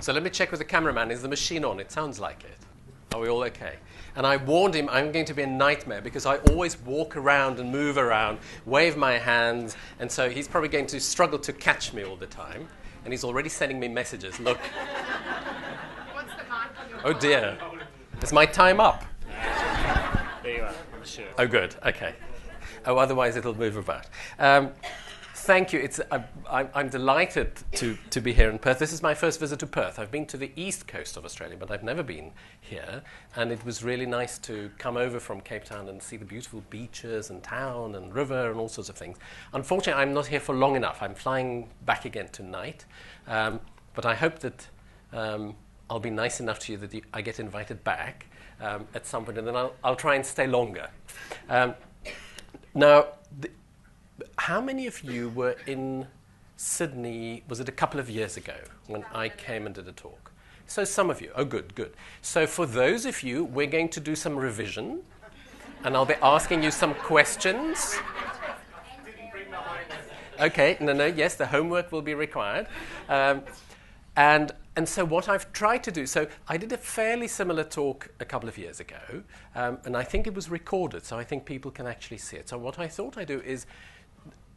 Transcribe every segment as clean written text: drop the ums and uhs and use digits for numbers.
So let me check with the cameraman. Is the machine on? It sounds like it. Are we all okay? And I warned him I'm going to be a nightmare because I always walk around and move around, wave my hands, and so he's probably going to struggle to catch me all the time. And he's already sending me messages. Look. What's the mark on your Oh dear. Is my time up? There you are, I'm sure. Oh, good. Okay. Oh, otherwise it'll move about. Thank you. I'm delighted to be here in Perth. This is my first visit to Perth. I've been to the east coast of Australia, but I've never been here. And it was really nice to come over from Cape Town and see the beautiful beaches and town and river and all sorts of things. Unfortunately, I'm not here for long enough. I'm flying back again tonight. But I hope that I'll be nice enough to you that I get invited back at some point, and then I'll try and stay longer. Now, how many of you were in Sydney, was it a couple of years ago, when I came and did a talk? So some of you. Oh, good, good. So for those of you, we're going to do some revision, and I'll be asking you some questions. Okay, no, yes, the homework will be required. And so what I've tried to do, so I did a fairly similar talk a couple of years ago, and I think it was recorded, so I think people can actually see it. So what I thought I'd do is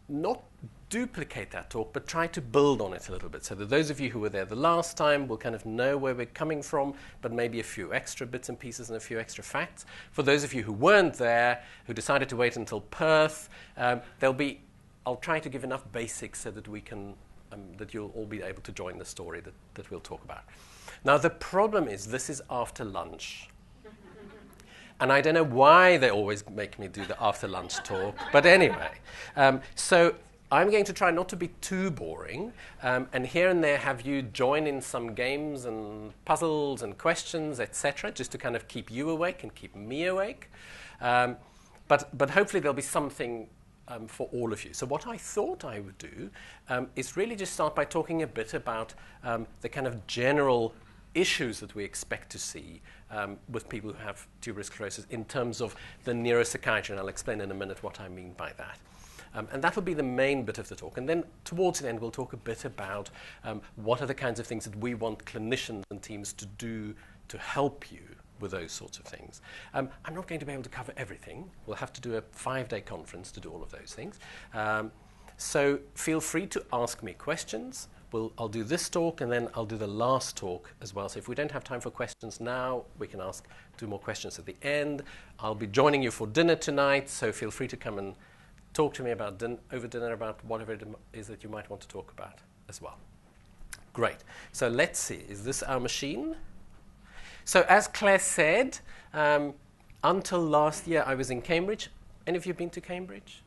not duplicate that talk, but try to build on it a little bit, so that those of you who were there the last time will kind of know where we're coming from, but maybe a few extra bits and pieces and a few extra facts. For those of you who weren't there, who decided to wait until Perth, I'll try to give enough basics so that we can that you'll all be able to join the story that we'll talk about. Now, the problem is this is after lunch. And I don't know why they always make me do the after lunch talk, but anyway. So I'm going to try not to be too boring, and here and there have you join in some games and puzzles and questions, etc., just to kind of keep you awake and keep me awake. But hopefully there'll be something for all of you. So what I thought I would do is really just start by talking a bit about the kind of general issues that we expect to see with people who have tuberous sclerosis in terms of the neuropsychiatry, and I'll explain in a minute what I mean by that. And that'll be the main bit of the talk. And then towards the end, we'll talk a bit about what are the kinds of things that we want clinicians and teams to do to help you with those sorts of things. I'm not going to be able to cover everything. We'll have to do a 5-day conference to do all of those things. So feel free to ask me questions. I'll do this talk, and then I'll do the last talk as well. So if we don't have time for questions now, we can do more questions at the end. I'll be joining you for dinner tonight, so feel free to come and talk to me about over dinner about whatever it is that you might want to talk about as well. Great. So let's see. Is this our machine? So as Claire said, until last year I was in Cambridge. Any of you been to Cambridge?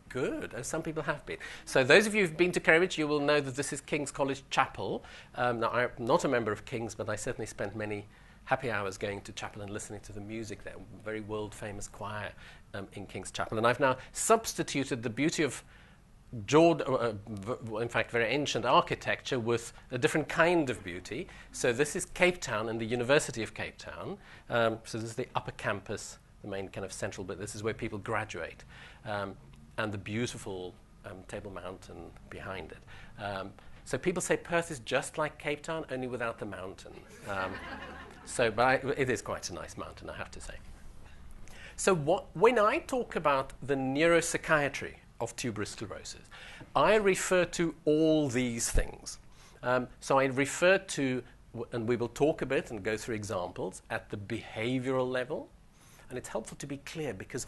Good. Some people have been. So those of you who've been to Cambridge, you will know that this is King's College Chapel. Now, I'm not a member of King's, but I certainly spent many happy hours going to chapel and listening to the music there. Very world-famous choir in King's Chapel. And I've now substituted the beauty of in fact, very ancient architecture with a different kind of beauty. So this is Cape Town and the University of Cape Town. So this is the upper campus, the main kind of central bit. This is where people graduate. And the beautiful Table Mountain behind it. So people say Perth is just like Cape Town, only without the mountain. But it is quite a nice mountain, I have to say. So when I talk about the neuropsychiatry of tuberous sclerosis, I refer to all these things. So I refer to, and we will talk a bit and go through examples, at the behavioral level. And it's helpful to be clear because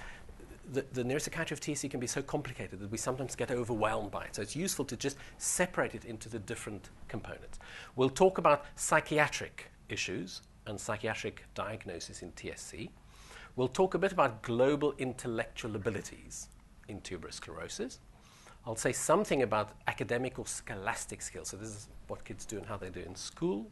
the neuropsychiatry of TSC can be so complicated that we sometimes get overwhelmed by it. So it's useful to just separate it into the different components. We'll talk about psychiatric issues and psychiatric diagnosis in TSC. We'll talk a bit about global intellectual abilities in tuberous sclerosis. I'll say something about academic or scholastic skills. So this is what kids do and how they do in school.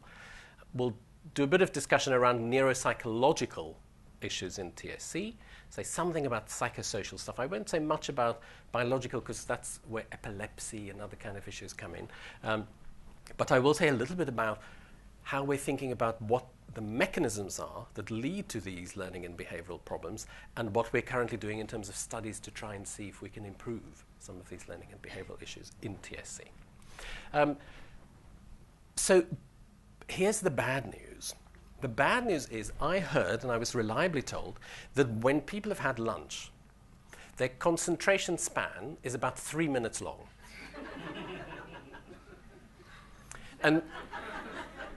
We'll do a bit of discussion around neuropsychological issues in TSC, say something about psychosocial stuff. I won't say much about biological because that's where epilepsy and other kind of issues come in. But I will say a little bit about how we're thinking about what the mechanisms are that lead to these learning and behavioral problems and what we're currently doing in terms of studies to try and see if we can improve some of these learning and behavioral issues in TSC. So here's the bad news. The bad news is I heard, and I was reliably told, that when people have had lunch, their concentration span is about 3 minutes long. And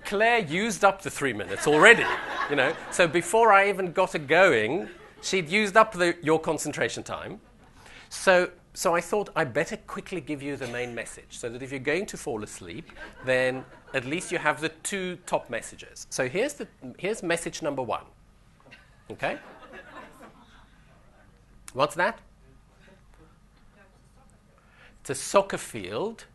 Claire used up the 3 minutes already, you know. So before I even got it going, she'd used up your concentration time. So I thought I'd better quickly give you the main message so that if you're going to fall asleep, then at least you have the 2 top messages. So here's message number 1. Okay? What's that? It's a soccer field.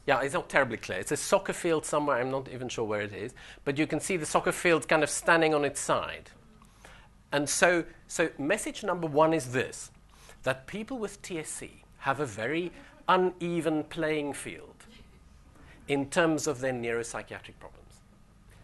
Yeah, it's not terribly clear. It's a soccer field somewhere. I'm not even sure where it is. But you can see the soccer field kind of standing on its side. And so message number 1 is this, that people with TSC have a very uneven playing field in terms of their neuropsychiatric problems.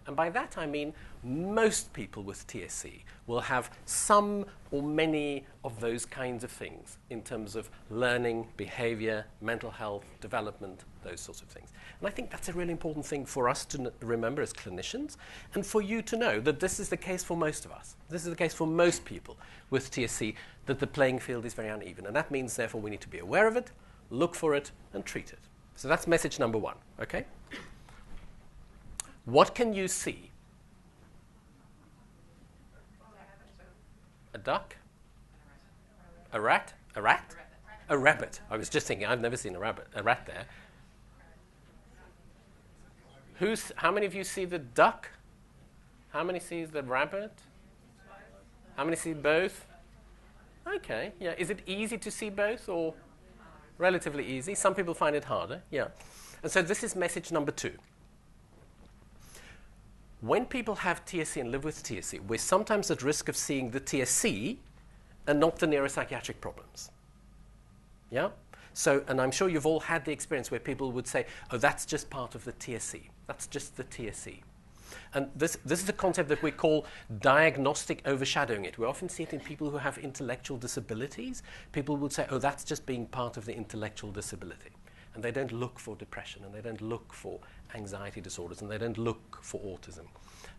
And by that I mean most people with TSC will have some or many of those kinds of things in terms of learning, behavior, mental health, development, those sorts of things. And I think that's a really important thing for us to remember as clinicians, and for you to know that this is the case for most of us. This is the case for most people with TSC, that the playing field is very uneven. And that means, therefore, we need to be aware of it, look for it, and treat it. So that's message number 1, okay? What can you see? A duck? A rat? A rat? A rabbit. I was just thinking, I've never seen a rat there. How many of you see the duck? How many see the rabbit? How many see both? Okay, yeah. Is it easy to see both or relatively easy? Some people find it harder, yeah. And so this is message number 2. When people have TSC and live with TSC, we're sometimes at risk of seeing the TSC and not the neuropsychiatric problems. Yeah? So, and I'm sure you've all had the experience where people would say, oh, that's just part of the TSC. That's just the TSC. And this is a concept that we call diagnostic overshadowing it. We often see it in people who have intellectual disabilities. People would say, oh, that's just being part of the intellectual disability. And they don't look for depression, and they don't look for anxiety disorders, and they don't look for autism.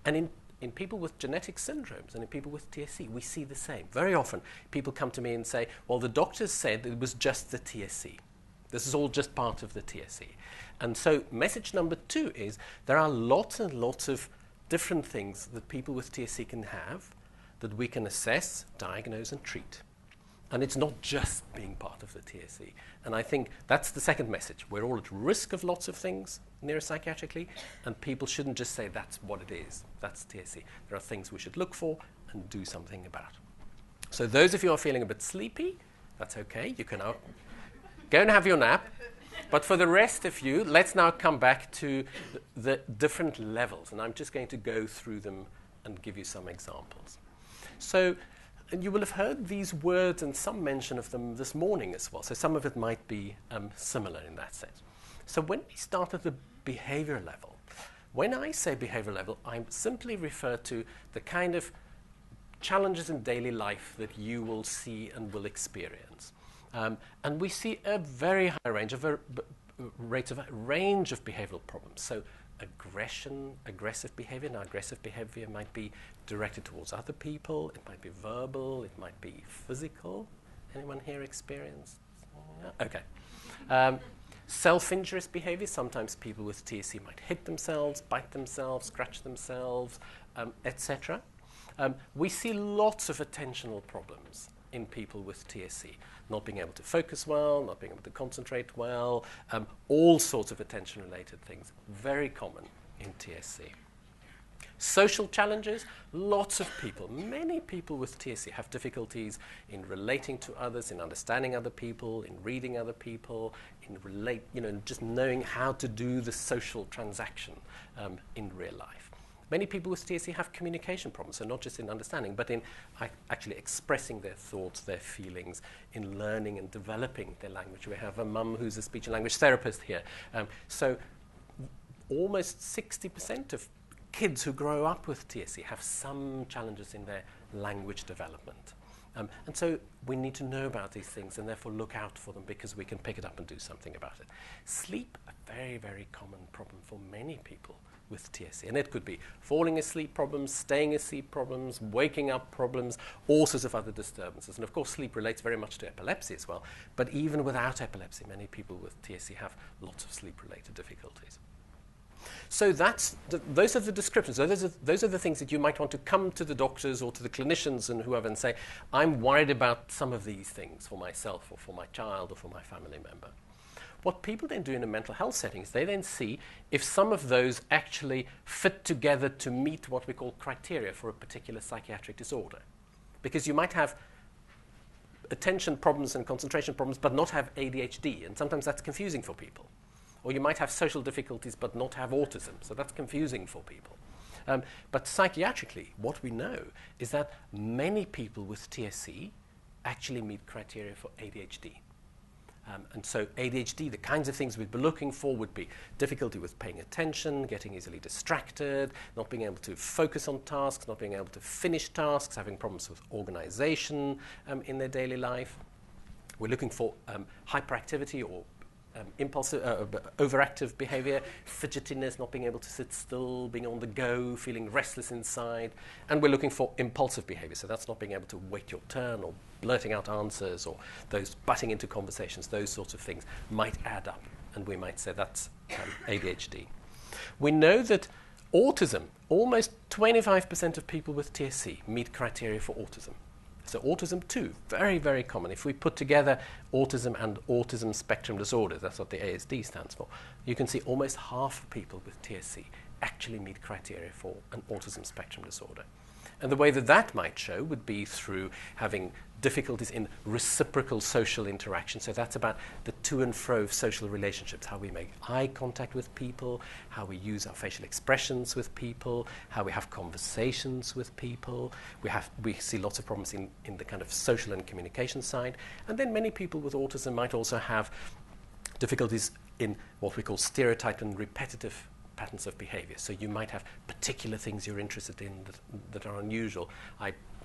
And in people with genetic syndromes and in people with TSC, we see the same. Very often, people come to me and say, well, the doctors said it was just the TSC. This is all just part of the TSC. And so message number 2 is there are lots and lots of different things that people with TSC can have that we can assess, diagnose, and treat. And it's not just being part of the TSC. And I think that's the second message. We're all at risk of lots of things neuropsychiatrically, and people shouldn't just say that's what it is. That's TSC. There are things we should look for and do something about. So those of you who are feeling a bit sleepy, that's okay. You can now go and have your nap. But for the rest of you, let's now come back to the different levels. And I'm just going to go through them and give you some examples. So, and you will have heard these words and some mention of them this morning as well. So some of it might be similar in that sense. So when we start at the behavior level, when I say behavior level, I simply refer to the kind of challenges in daily life that you will see and will experience. And we see a very high range of range of behavioral problems. So aggression, aggressive behavior. Now, aggressive behavior might be directed towards other people. It might be verbal. It might be physical. Anyone here experienced? Yeah? Okay. Self-injurious behavior. Sometimes people with TSC might hit themselves, bite themselves, scratch themselves, etc. We see lots of attentional problems in people with TSC. Not being able to focus well, not being able to concentrate well, all sorts of attention-related things. Very common in TSC. Social challenges, lots of people, many people with TSC have difficulties in relating to others, in understanding other people, in reading other people, in just knowing how to do the social transaction in real life. Many people with TSC have communication problems, so not just in understanding, but in actually expressing their thoughts, their feelings, in learning and developing their language. We have a mum who's a speech and language therapist here. So almost 60% of kids who grow up with TSC have some challenges in their language development. And so we need to know about these things and therefore look out for them because we can pick it up and do something about it. Sleep, a very, very common problem for many people with TSC. And it could be falling asleep problems, staying asleep problems, waking up problems, all sorts of other disturbances. And of course, sleep relates very much to epilepsy as well. But even without epilepsy, many people with TSC have lots of sleep-related difficulties. So those are the descriptions. So those are the things that you might want to come to the doctors or to the clinicians and whoever and say, I'm worried about some of these things for myself or for my child or for my family member. What people then do in a mental health setting is they then see if some of those actually fit together to meet what we call criteria for a particular psychiatric disorder. Because you might have attention problems and concentration problems but not have ADHD, and sometimes that's confusing for people. Or you might have social difficulties but not have autism, so that's confusing for people. But psychiatrically, what we know is that many people with TSC actually meet criteria for ADHD. And so ADHD, the kinds of things we'd be looking for would be difficulty with paying attention, getting easily distracted, not being able to focus on tasks, not being able to finish tasks, having problems with organization in their daily life. We're looking for hyperactivity or impulsive, overactive behavior, fidgetiness, not being able to sit still, being on the go, feeling restless inside. And we're looking for impulsive behavior. So that's not being able to wait your turn or blurting out answers or those butting into conversations. Those sorts of things might add up. And we might say that's ADHD. We know that autism, almost 25% of people with TSC meet criteria for autism. So autism too, very, very common. If we put together autism and autism spectrum disorders, that's what the ASD stands for, you can see almost half of people with TSC actually meet criteria for an autism spectrum disorder. And the way that that might show would be through having difficulties in reciprocal social interaction. So that's about the to and fro of social relationships, how we make eye contact with people, how we use our facial expressions with people, how we have conversations with people. We see lots of problems in the kind of social and communication side. And then many people with autism might also have difficulties in what we call stereotyped and repetitive patterns of behavior. So you might have particular things you're interested in that are unusual.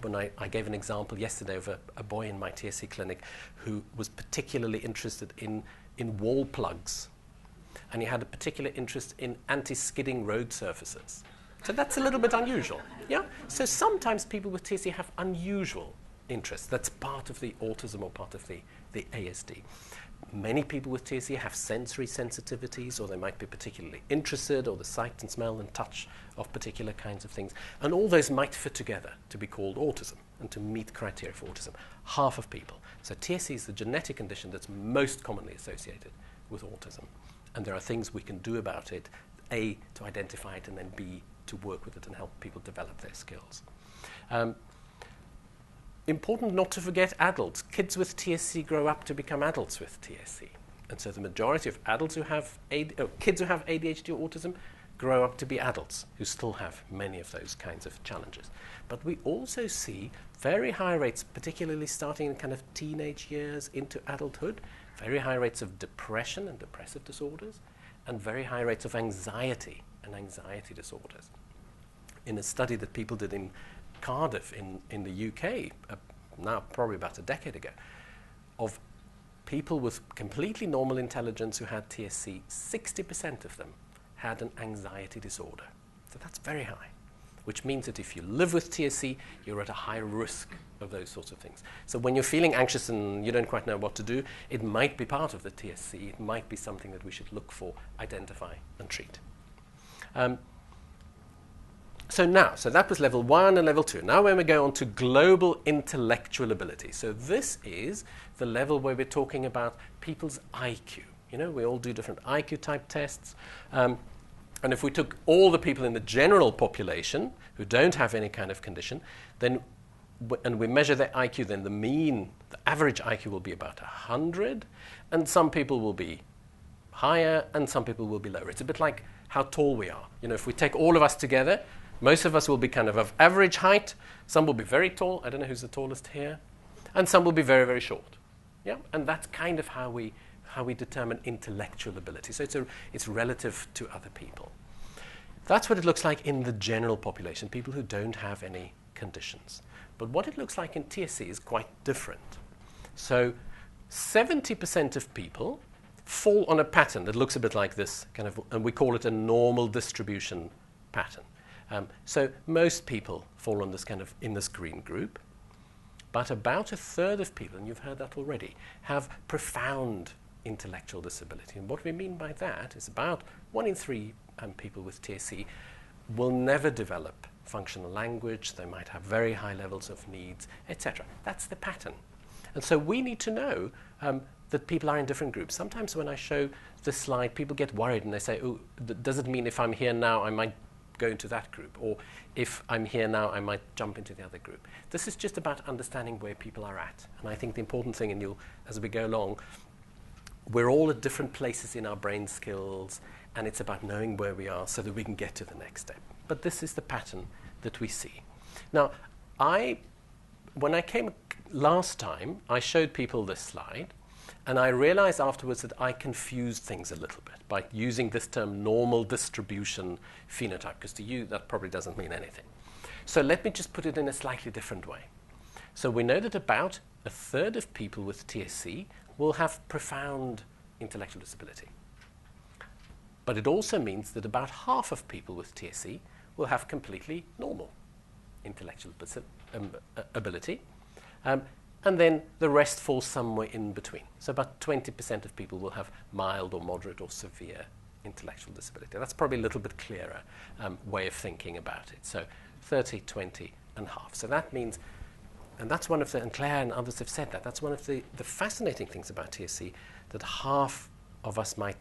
When I gave an example yesterday of a boy in my TSC clinic who was particularly interested in wall plugs. And he had a particular interest in anti-skidding road surfaces. So that's a little bit unusual. Yeah? So sometimes people with TSC have unusual interests. That's part of the autism or part of the ASD. Many people with TSC have sensory sensitivities, or they might be particularly interested, or the sight and smell and touch of particular kinds of things. And all those might fit together to be called autism and to meet criteria for autism. Half of people. So TSC is the genetic condition that's most commonly associated with autism. And there are things we can do about it, A, to identify it, and then B, to work with it and help people develop their skills. Important not to forget adults. Kids with TSC grow up to become adults with TSC. And so the majority of adults who have kids who have ADHD or autism grow up to be adults who still have many of those kinds of challenges. But we also see very high rates, particularly starting in kind of teenage years into adulthood, very high rates of depression and depressive disorders, and very high rates of anxiety and anxiety disorders. In a study that people did in Cardiff in the UK, now probably about a decade ago, of people with completely normal intelligence who had TSC, 60% of them had an anxiety disorder. So that's very high, which means that if you live with TSC, you're at a high risk of those sorts of things. So when you're feeling anxious and you don't quite know what to do, it might be part of the TSC. It might be something that we should look for, identify, and treat. So that was level 1 and level 2. Now when we go on to global intellectual ability. So this is the level where we're talking about people's IQ. You know, we all do different IQ type tests. And if we took all the people in the general population who don't have any kind of condition, then and we measure their IQ, then the average IQ will be about 100, and some people will be higher and some people will be lower. It's a bit like how tall we are. You know, if we take all of us together, most of us will be kind of average height. Some will be very tall. I don't know who's the tallest here. And some will be very, very short. Yeah? And that's kind of how we determine intellectual ability. So it's relative to other people. That's what it looks like in the general population, people who don't have any conditions. But what it looks like in TSC is quite different. So 70% of people fall on a pattern that looks a bit like this, and we call it a normal distribution pattern. So most people fall on this in this green group, but about a third of people, and you've heard that already, have profound intellectual disability. And what we mean by that is about 1 in 3 people with TSC will never develop functional language. They might have very high levels of needs, etc. That's the pattern. And so we need to know that people are in different groups. Sometimes when I show this slide, people get worried and they say, oh, does it mean if I'm here now, I might go into that group? Or if I'm here now, I might jump into the other group. This is just about understanding where people are at. And I think the important thing, and as we go along, we're all at different places in our brain skills, and it's about knowing where we are so that we can get to the next step. But this is the pattern that we see. Now, when I came last time, I showed people this slide, and I realized afterwards that I confused things a little bit by using this term normal distribution phenotype, because to you that probably doesn't mean anything. So let me just put it in a slightly different way. So we know that about a third of people with TSC will have profound intellectual disability. But it also means that about half of people with TSC will have completely normal intellectual ability. And then the rest falls somewhere in between. So about 20% of people will have mild or moderate or severe intellectual disability. That's probably a little bit clearer way of thinking about it. So 30, 20, and half. So that means, and that's one of the, and Claire and others have said that, that's one of the fascinating things about TSC, that half of us might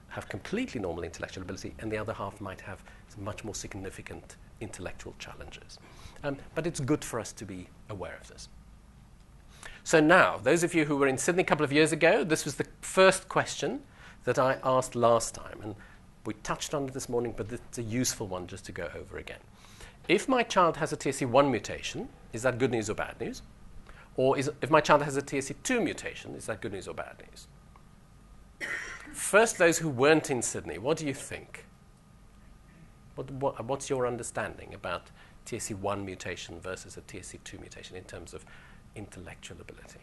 have completely normal intellectual ability, and the other half might have some much more significant intellectual challenges. But it's good for us to be aware of this. So now, those of you who were in Sydney a couple of years ago, this was the first question that I asked last time. And we touched on it this morning, but it's a useful one just to go over again. If my child has a TSC1 mutation, is that good news or bad news? Or if my child has a TSC2 mutation, is that good news or bad news? First, those who weren't in Sydney, what do you think? What's your understanding about TSC1 mutation versus a TSC2 mutation in terms of intellectual ability?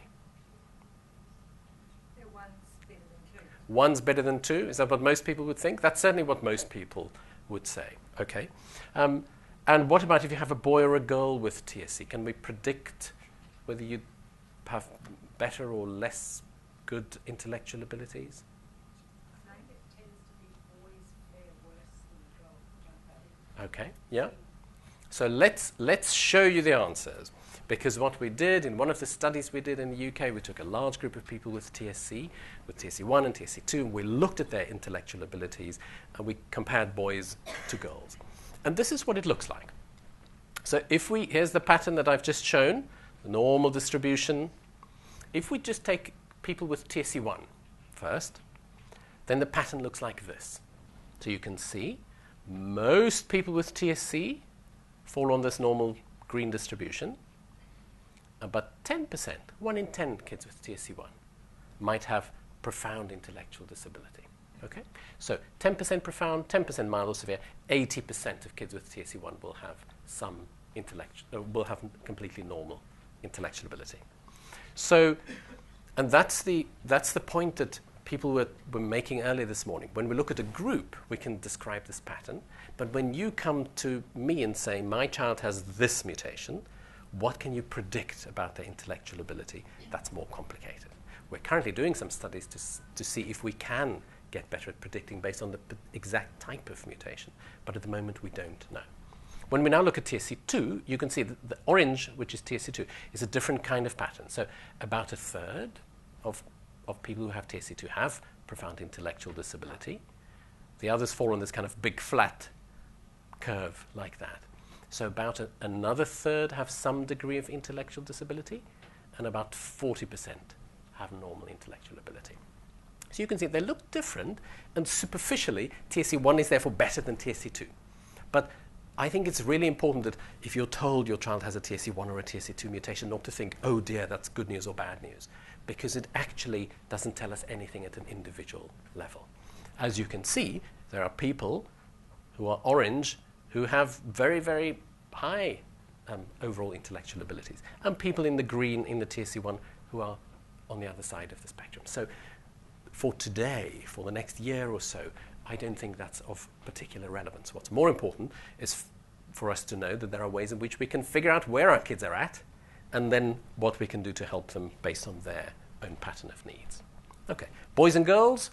One's better than two? Is that what most people would think? That's certainly what most people would say. Okay. And what about if you have a boy or a girl with TSC? Can we predict whether you have better or less good intellectual abilities? I think it tends to be boys fare worse than girls. Okay, yeah. So let's show you the answers. Because what we did in one of the studies we did in the UK, we took a large group of people with TSC, with TSC1 and TSC2, and we looked at their intellectual abilities, and we compared boys to girls. And this is what it looks like. So here's the pattern that I've just shown, the normal distribution. If we just take people with TSC1 first, then the pattern looks like this. So you can see most people with TSC fall on this normal green distribution. But 10%, 1 in 10 kids with TSC1 might have profound intellectual disability. Okay? So 10% profound, 10% mild or severe, 80% of kids with TSC1 will have some will have completely normal intellectual ability. So, and that's the point that people were making earlier this morning. When we look at a group, we can describe this pattern. But when you come to me and say, my child has this mutation, what can you predict about their intellectual ability? That's more complicated. We're currently doing some studies to see if we can get better at predicting based on the exact type of mutation. But at the moment, we don't know. When we now look at TSC2, you can see that the orange, which is TSC2, is a different kind of pattern. So about a third of people who have TSC2 have profound intellectual disability. The others fall on this kind of big flat curve like that. So about another third have some degree of intellectual disability, and about 40% have normal intellectual ability. So you can see they look different, and superficially, TSC1 is therefore better than TSC2. But I think it's really important that if you're told your child has a TSC1 or a TSC2 mutation, not to think, oh dear, that's good news or bad news, because it actually doesn't tell us anything at an individual level. As you can see, there are people who are orange who have very, very high overall intellectual abilities, and people in the green, in the TSC1, who are on the other side of the spectrum. So for today, for the next year or so, I don't think that's of particular relevance. What's more important is for us to know that there are ways in which we can figure out where our kids are at and then what we can do to help them based on their own pattern of needs. Okay, boys and girls,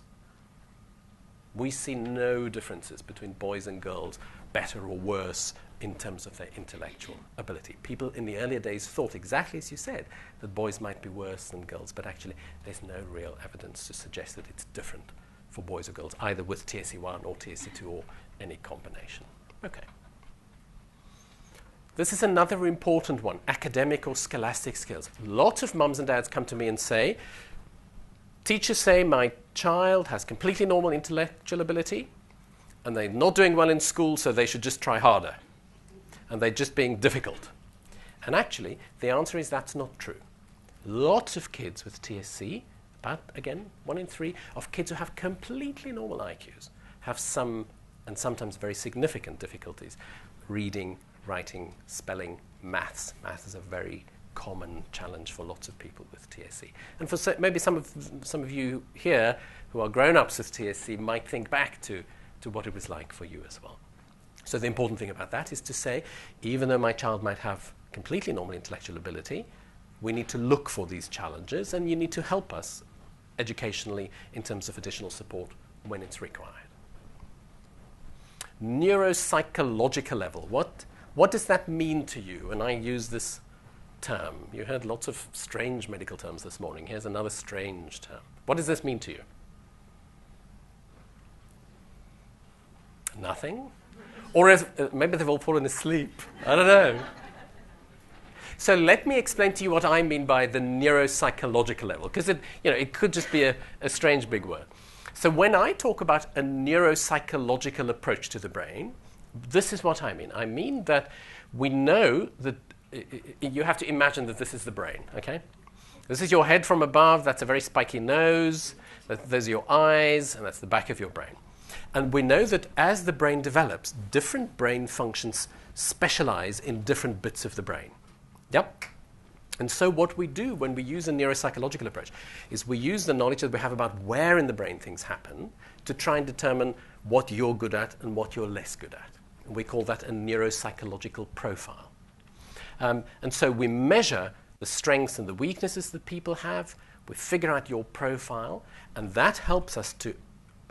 we see no differences between boys and girls, better or worse in terms of their intellectual ability. People in the earlier days thought, exactly as you said, that boys might be worse than girls, but actually there's no real evidence to suggest that it's different for boys or girls, either with TSC1 or TSC2 or any combination. Okay. This is another important one, academic or scholastic skills. Lots of mums and dads come to me and say, teachers say my child has completely normal intellectual ability and they're not doing well in school, so they should just try harder. And they're just being difficult. And actually, the answer is that's not true. Lots of kids with TSC, about, again, 1 in 3, of kids who have completely normal IQs have some, and sometimes very significant difficulties, reading, writing, spelling, maths. Math is a very common challenge for lots of people with TSC. And for maybe some of you here who are grown-ups with TSC might think back to what it was like for you as well. So the important thing about that is to say, even though my child might have completely normal intellectual ability, we need to look for these challenges and you need to help us educationally in terms of additional support when it's required. Neuropsychological level. What does that mean to you? And I use this term. You heard lots of strange medical terms this morning. Here's another strange term. What does this mean to you? Nothing? Or maybe they've all fallen asleep. I don't know. So let me explain to you what I mean by the neuropsychological level, because it could just be a strange big word. So when I talk about a neuropsychological approach to the brain, this is what I mean. I mean that we know that you have to imagine that this is the brain, okay? This is your head from above. That's a very spiky nose. Those are your eyes, and that's the back of your brain. And we know that as the brain develops, different brain functions specialize in different bits of the brain. Yep. And so what we do when we use a neuropsychological approach is we use the knowledge that we have about where in the brain things happen to try and determine what you're good at and what you're less good at. And we call that a neuropsychological profile. And so we measure the strengths and the weaknesses that people have. We figure out your profile, and that helps us to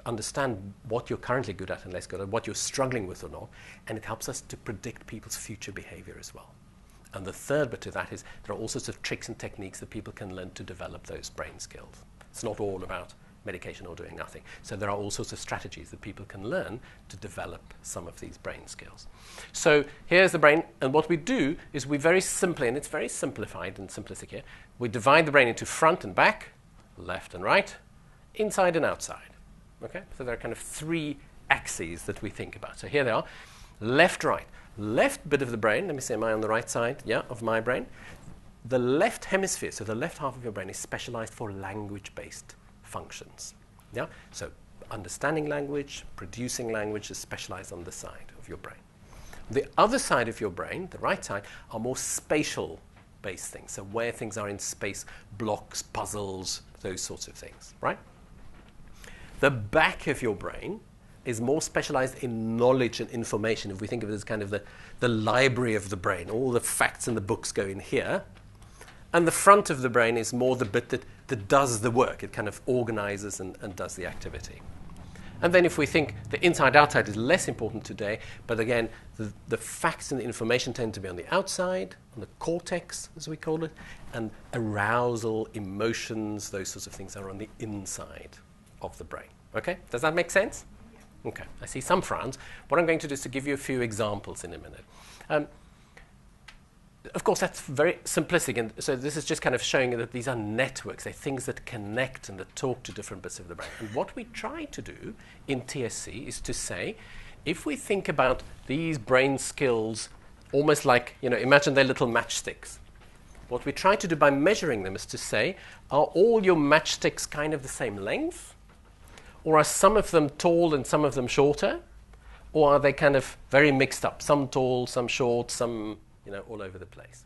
understand what you're currently good at and less good at, what you're struggling with or not, and it helps us to predict people's future behavior as well. And the third bit to that is there are all sorts of tricks and techniques that people can learn to develop those brain skills. It's not all about medication or doing nothing. So there are all sorts of strategies that people can learn to develop some of these brain skills. So here's the brain, and what we do is we very simply, and it's very simplified and simplistic here, we divide the brain into front and back, left and right, inside and outside. Okay? So there are kind of 3 axes that we think about. So here they are, left, right. Left bit of the brain, let me say, am I on the right side? Yeah, of my brain. The left hemisphere, so the left half of your brain is specialized for language-based functions. Yeah? So understanding language, producing language is specialized on the side of your brain. The other side of your brain, the right side, are more spatial-based things. So where things are in space, blocks, puzzles, those sorts of things, right? The back of your brain is more specialized in knowledge and information. If we think of it as kind of the library of the brain, all the facts and the books go in here. And the front of the brain is more the bit that does the work. It kind of organizes and does the activity. And then if we think the inside-outside is less important today, but again, the facts and the information tend to be on the outside, on the cortex, as we call it, and arousal, emotions, those sorts of things are on the inside of the brain. Okay? Does that make sense? Okay. I see some frowns. What I'm going to do is to give you a few examples in a minute. Of course, that's very simplistic, and so this is just kind of showing that these are networks. They're things that connect and that talk to different bits of the brain. And what we try to do in TSC is to say, if we think about these brain skills almost like, imagine they're little matchsticks. What we try to do by measuring them is to say, are all your matchsticks kind of the same length? Or are some of them tall and some of them shorter? Or are they kind of very mixed up? Some tall, some short, some all over the place.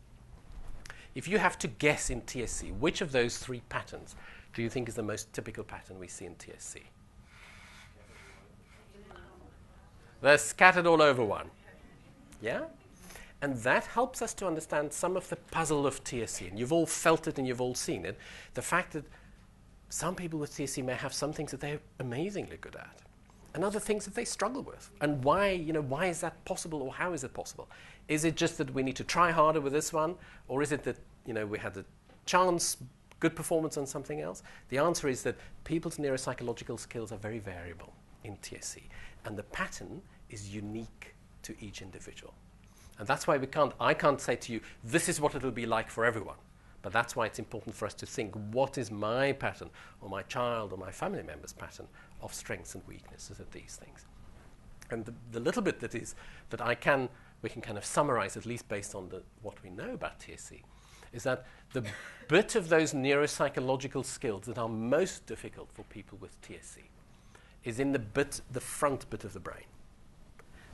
If you have to guess in TSC which of those 3 patterns do you think is the most typical pattern we see in TSC? They're scattered all over one. Yeah? And that helps us to understand some of the puzzle of TSC. And you've all felt it and you've all seen it. The fact that some people with TSC may have some things that they're amazingly good at and other things that they struggle with. And why is that possible, or how is it possible? Is it just that we need to try harder with this one, or is it that we had a chance, good performance on something else? The answer is that people's neuropsychological skills are very variable in TSC, and the pattern is unique to each individual. And that's why I can't say to you, this is what it'll be like for everyone. But that's why it's important for us to think, what is my pattern, or my child, or my family member's pattern of strengths and weaknesses of these things? And the little bit that we can kind of summarize, at least based on what we know about TSC, is that the bit of those neuropsychological skills that are most difficult for people with TSC is in the front bit of the brain.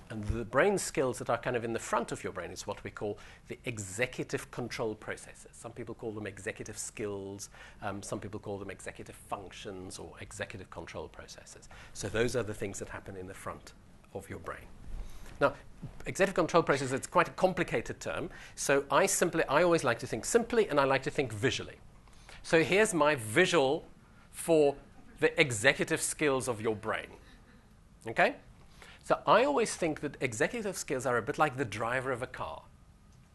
And the brain skills that are kind of in the front of your brain is what we call the executive control processes. Some people call them executive skills. Some people call them executive functions or executive control processes. So those are the things that happen in the front of your brain. Now, executive control process is quite a complicated term. So I always like to think simply, and I like to think visually. So here's my visual for the executive skills of your brain. Okay? So I always think that executive skills are a bit like the driver of a car.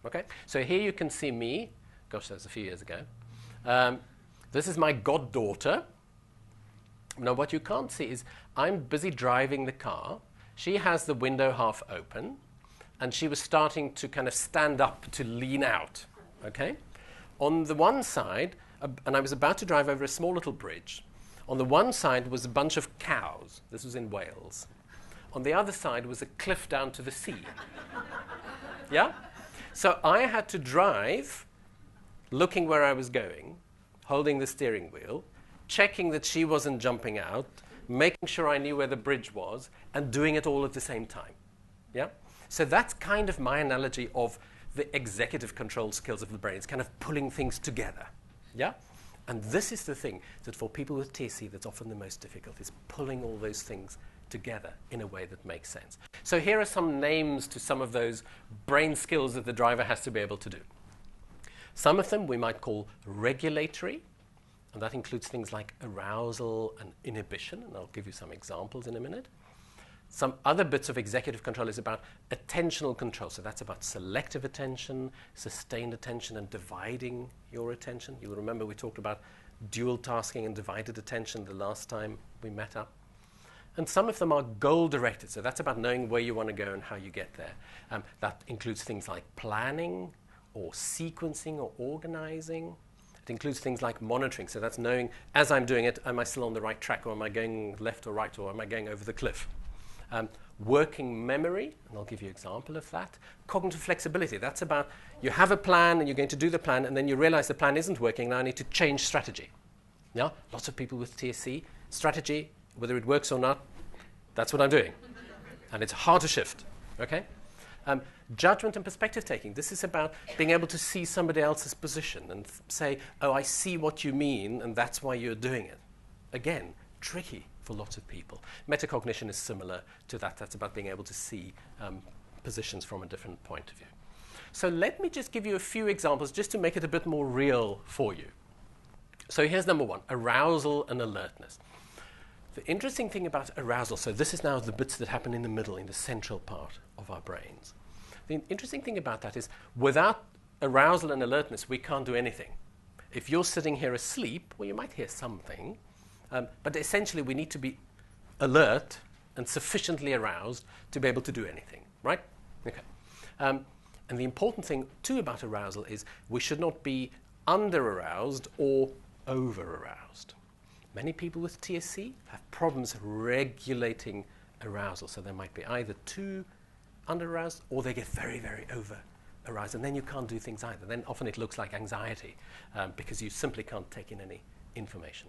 Okay? So here you can see me. Gosh, that was a few years ago. This is my goddaughter. Now, what you can't see is I'm busy driving the car. She has the window half open, and she was starting to kind of stand up to lean out. Okay? On the one side, and I was about to drive over a small little bridge. On the one side was a bunch of cows. This was in Wales. On the other side was a cliff down to the sea. Yeah? So I had to drive, looking where I was going, holding the steering wheel, checking that she wasn't jumping out, making sure I knew where the bridge was, and doing it all at the same time. Yeah? So that's kind of my analogy of the executive control skills of the brain. It's kind of pulling things together. Yeah? And this is the thing that for people with TSC that's often the most difficult, is pulling all those things together in a way that makes sense. So here are some names to some of those brain skills that the driver has to be able to do. Some of them we might call regulatory, and that includes things like arousal and inhibition, and I'll give you some examples in a minute. Some other bits of executive control is about attentional control, so that's about selective attention, sustained attention, and dividing your attention. You'll remember we talked about dual tasking and divided attention the last time we met up. And some of them are goal-directed, so that's about knowing where you want to go and how you get there. That includes things like planning or sequencing or organizing. It includes things like monitoring, so that's knowing, as I'm doing it, am I still on the right track, or am I going left or right, or am I going over the cliff? Working memory, and I'll give you an example of that. Cognitive flexibility, that's about you have a plan and you're going to do the plan, and then you realize the plan isn't working, now I need to change strategy. Yeah? Lots of people with TSC, strategy, whether it works or not, that's what I'm doing. And it's hard to shift, okay? Judgment and perspective taking. This is about being able to see somebody else's position and say, oh, I see what you mean, and that's why you're doing it. Again, tricky for lots of people. Metacognition is similar to that. That's about being able to see positions from a different point of view. So let me just give you a few examples just to make it a bit more real for you. So here's number one, arousal and alertness. The interesting thing about arousal, so this is now the bits that happen in the middle, in the central part of our brains. The interesting thing about that is without arousal and alertness, we can't do anything. If you're sitting here asleep, well, you might hear something, but essentially we need to be alert and sufficiently aroused to be able to do anything, right? Okay. And the important thing, too, about arousal is we should not be under-aroused or over-aroused. Many people with TSC have problems regulating arousal. So they might be either too under-aroused or they get very, very over-aroused. And then you can't do things either. Then often it looks like anxiety because you simply can't take in any information.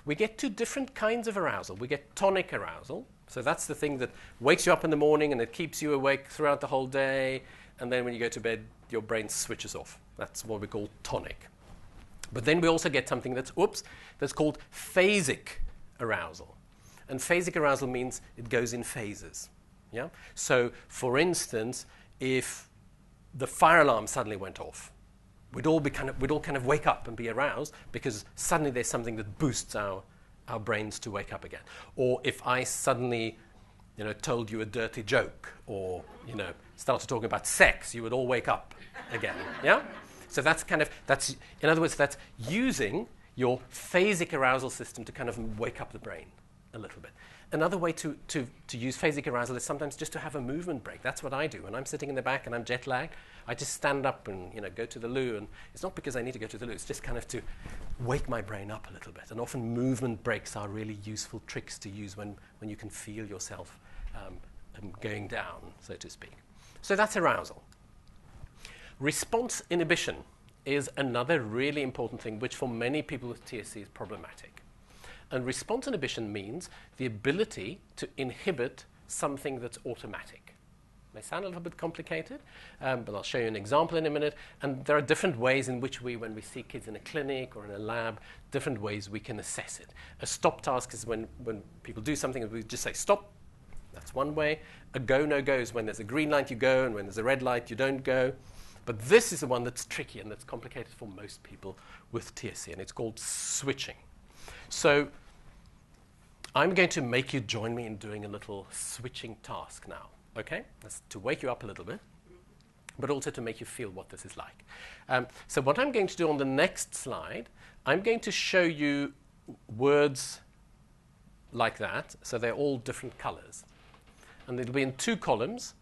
We get two different kinds of arousal. We get tonic arousal. So that's the thing that wakes you up in the morning and it keeps you awake throughout the whole day. And then when you go to bed, your brain switches off. That's what we call tonic. But then we also get something that's called phasic arousal. And phasic arousal means it goes in phases. Yeah? So, for instance, if the fire alarm suddenly went off, we'd all kind of wake up and be aroused because suddenly there's something that boosts our brains to wake up again. Or if I suddenly, told you a dirty joke, or started talking about sex, you would all wake up again. Yeah. So that's in other words, that's using your phasic arousal system to kind of wake up the brain a little bit. Another way to use phasic arousal is sometimes just to have a movement break. That's what I do. When I'm sitting in the back and I'm jet lagged, I just stand up and go to the loo. And it's not because I need to go to the loo. It's just kind of to wake my brain up a little bit. And often movement breaks are really useful tricks to use when you can feel yourself going down, so to speak. So that's arousal. Response inhibition is another really important thing, which for many people with TSC is problematic. And response inhibition means the ability to inhibit something that's automatic. May sound a little bit complicated, but I'll show you an example in a minute. And there are different ways in which when we see kids in a clinic or in a lab, different ways we can assess it. A stop task is when people do something and we just say stop. That's one way. A go, no go is when there's a green light, you go, and when there's a red light, you don't go. But this is the one that's tricky and that's complicated for most people with TSC, and it's called switching. So I'm going to make you join me in doing a little switching task now, okay? That's to wake you up a little bit, but also to make you feel what this is like. So what I'm going to do on the next slide, I'm going to show you words like that. So they're all different colors. And it'll be in 2 columns.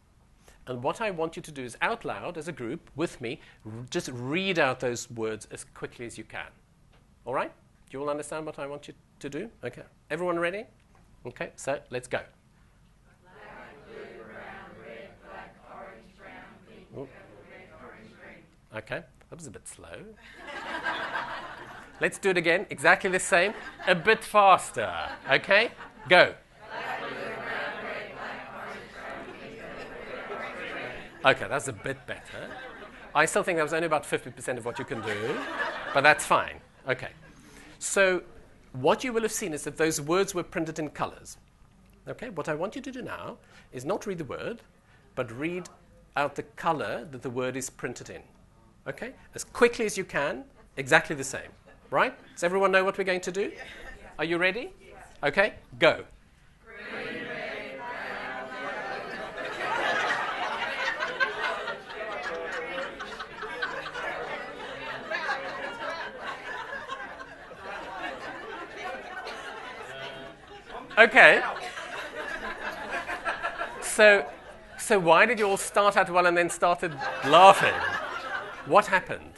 And what I want you to do is out loud, as a group, with me, just read out those words as quickly as you can. All right? Do you all understand what I want you to do? Okay. Everyone ready? Okay, so let's go. Black, blue, brown, red, black, orange, brown, pink, purple, red, orange, green. Okay, that was a bit slow. Let's do it again, exactly the same, a bit faster. Okay, go. Okay, that's a bit better. I still think that was only about 50% of what you can do, but that's fine. Okay. So what you will have seen is that those words were printed in colors. Okay, what I want you to do now is not read the word, but read out the color that the word is printed in. Okay, as quickly as you can, exactly the same. Right? Does everyone know what we're going to do? Are you ready? Okay, go. Okay. So why did you all start out well and then started laughing? What happened?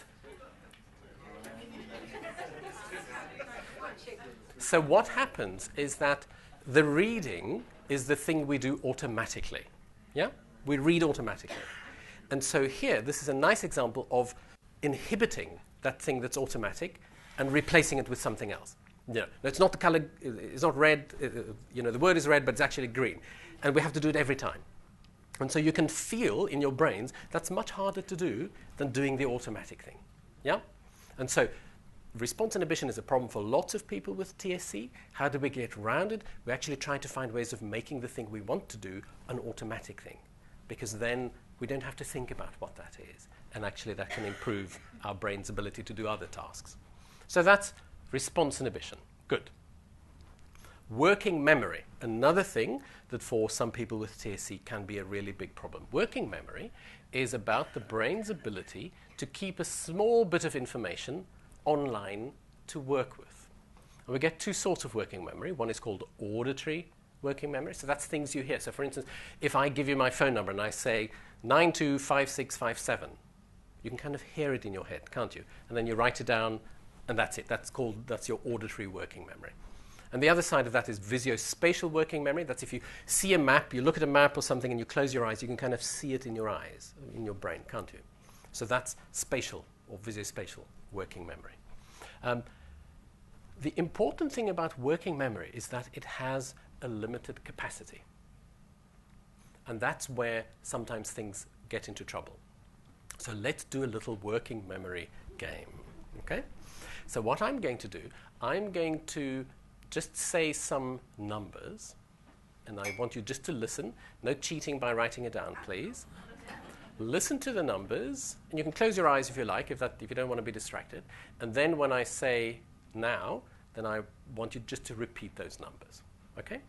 So what happens is that the reading is the thing we do automatically. Yeah? We read automatically. And so here, this is a nice example of inhibiting that thing that's automatic and replacing it with something else. Yeah, it's not the color, it's not red, the word is red, but it's actually green. And we have to do it every time. And so you can feel in your brains that's much harder to do than doing the automatic thing. Yeah? And so response inhibition is a problem for lots of people with TSC. How do we get around it? We actually try to find ways of making the thing we want to do an automatic thing, because then we don't have to think about what that is. And actually that can improve our brain's ability to do other tasks. So that's response inhibition. Good. Working memory, another thing that for some people with TSC can be a really big problem. Working memory is about the brain's ability to keep a small bit of information online to work with. And we get 2 sorts of working memory. One is called auditory working memory. So that's things you hear. So for instance, if I give you my phone number and I say 925657, you can kind of hear it in your head, can't you? And then you write it down, and that's it. That's your auditory working memory. And the other side of that is visuospatial working memory. That's if you see a map, you look at a map or something and you close your eyes, you can kind of see it in your eyes, in your brain, can't you? So that's spatial or visuospatial working memory. The important thing about working memory is that it has a limited capacity. And that's where sometimes things get into trouble. So let's do a little working memory game. Okay? So what I'm going to do, I'm going to just say some numbers, and I want you just to listen. No cheating by writing it down, please. Listen to the numbers, and you can close your eyes if you like, if you don't want to be distracted. And then when I say now, then I want you just to repeat those numbers. Okay?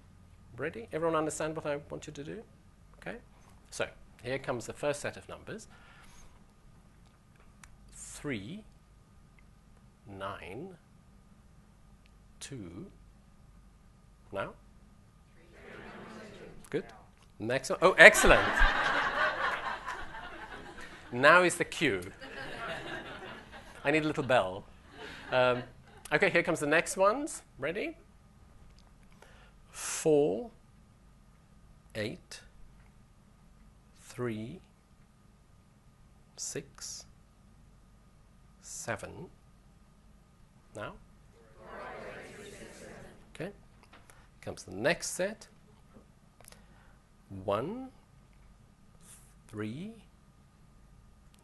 Ready? Everyone understand what I want you to do? Okay? So, here comes the first set of numbers. 3, 9, 2, now? Good. Next one. Oh, excellent. Now is the cue. I need a little bell. Okay, here comes the next ones. Ready? 4, 8, 3, 6, 7. Now? Okay. Comes the next set. 1, 3,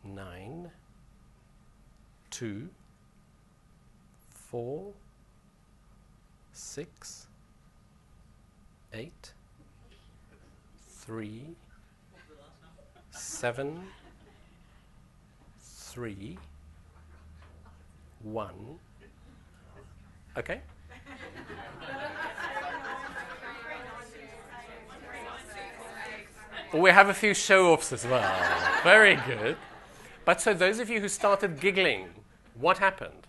9, 2, 4, 6, 8, 3, 7, 3, 1. Okay? We have a few show-offs as well. Very good. But so those of you who started giggling, what happened?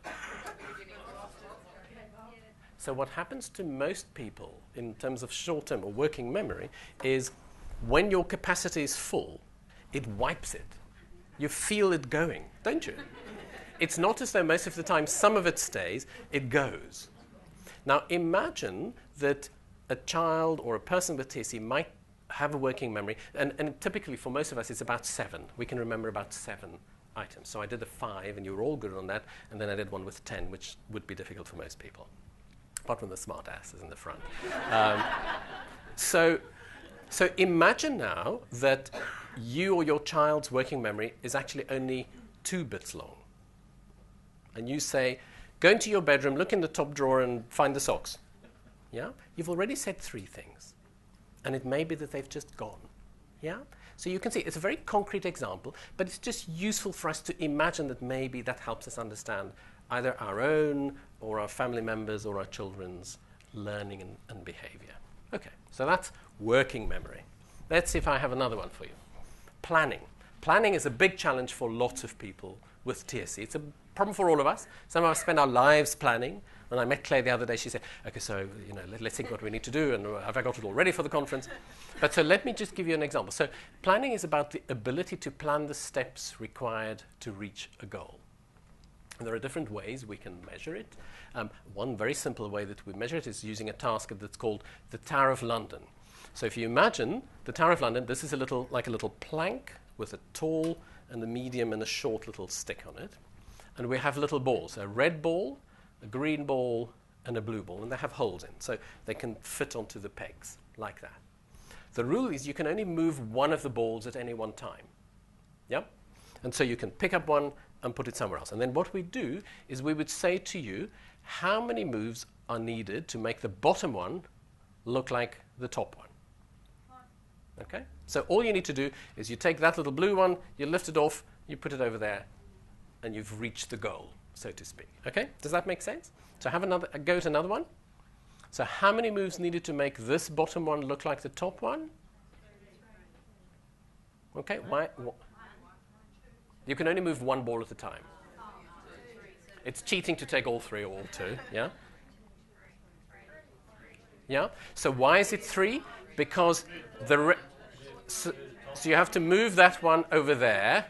So what happens to most people in terms of short-term or working memory is when your capacity is full, it wipes it. You feel it going, don't you? It's not as though most of the time some of it stays, it goes. Now imagine that a child or a person with TSC might have a working memory, and typically for most of us it's about 7. We can remember about 7 items. So I did a 5 and you were all good on that, and then I did one with 10, which would be difficult for most people, apart from the smart asses in the front. So imagine now that you or your child's working memory is actually only 2 bits long. And you say, go into your bedroom, look in the top drawer and find the socks. Yeah? You've already said 3 things. And it may be that they've just gone. Yeah? So you can see it's a very concrete example, but it's just useful for us to imagine that maybe that helps us understand either our own or our family members or our children's learning and behavior. Okay, so that's working memory. Let's see if I have another one for you. Planning. Planning is a big challenge for lots of people with TSC. It's a problem for all of us. Some of us spend our lives planning. When I met Claire the other day, she said, okay, so let's think what we need to do, and have I got it all ready for the conference? But so let me just give you an example. So planning is about the ability to plan the steps required to reach a goal. And there are different ways we can measure it. One very simple way that we measure it is using a task that's called the Tower of London. So if you imagine the Tower of London, this is like a little plank with a tall and a medium and a short little stick on it. And we have little balls, a red ball, a green ball, and a blue ball, and they have holes in, so they can fit onto the pegs, like that. The rule is you can only move one of the balls at any one time. Yeah? And so you can pick up one and put it somewhere else. And then what we do is we would say to you, how many moves are needed to make the bottom one look like the top one? Okay? So all you need to do is you take that little blue one, you lift it off, you put it over there, and you've reached the goal, so to speak. Okay? Does that make sense? So go to another one. So how many moves needed to make this bottom one look like the top one? Okay, why? You can only move one ball at a time. It's cheating to take all 3 or all 2, yeah? Yeah? So why is it 3? Because so you have to move that one over there,